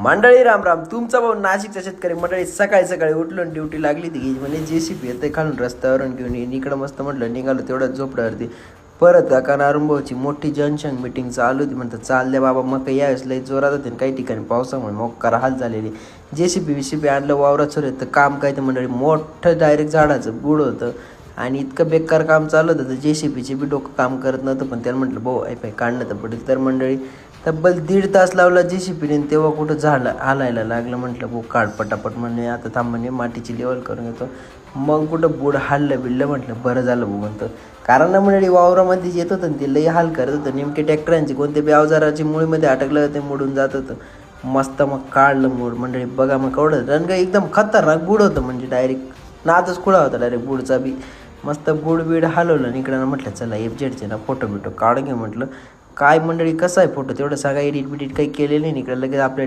मंडळी राम राम. तुमचा भाऊ नाशिकच्या शेतकरी मंडळी सकाळी सकाळी उठलो आणि ड्युटी लागली ती म्हणजे JCB येते खालून रस्त्यावरून घेऊन येईन इकडं. मस्त म्हटलं निघालो तेवढ्याच झोपड्यावरती. परत कारण अरुणभाऊची मोठी जनसंघ मिटिंग चालू होती. म्हणतात चाल द्या बाबा मग काही यावेळेस लई जोरात होते. काही ठिकाणी पावसामुळे मोक्कार हाल झालेली. JCB आणलं वावरात सुरू तर काम काय ते मंडळी मोठं डायरेक्ट झाडाचं बुड होतं आणि इतकं बेकार काम चालू होतं. तर JCBचे बी डोकं काम करत नव्हतं. पण त्याला म्हटलं भाऊ ऐ काढणं तर पडेल. तर मंडळी तब्बल 1.5 तास लावला JCBने. तेव्हा कुठं झालं हालायला लागलं. म्हटलं भाऊ काढ पटापट. म्हणणे आता थांब म्हणे मातीची लेवल करून येतो. मग कुठं बुड हल्लं बिडलं. म्हटलं बरं झालं भाऊ म्हणतं. कारण ना मंडळी वावरामध्ये येत होतं ते लई हाल करत होतं. नेमके ट्रॅक्टरांची कोणते बी अवजाराची मुळीमध्ये अटकलं ते मोडून जात होतं. मस्त मग काढलं मूड मंडळी. बघा मग केवढं रंग एकदम खतरनाक बुड होतं. म्हणजे डायरेक्ट नादच खुळा होता डायरेक्ट बुडचा बी. मस्त बुड बीड हलवलं आणि इकडं म्हटलं चला FZचे ना फोटो बिटो काढून घे. म्हटलं काय मंडळी कसं आहे फोटो तेवढं सगळं एडिट बिडिट काही केलेलं नाही. इकडे लगेच आपल्या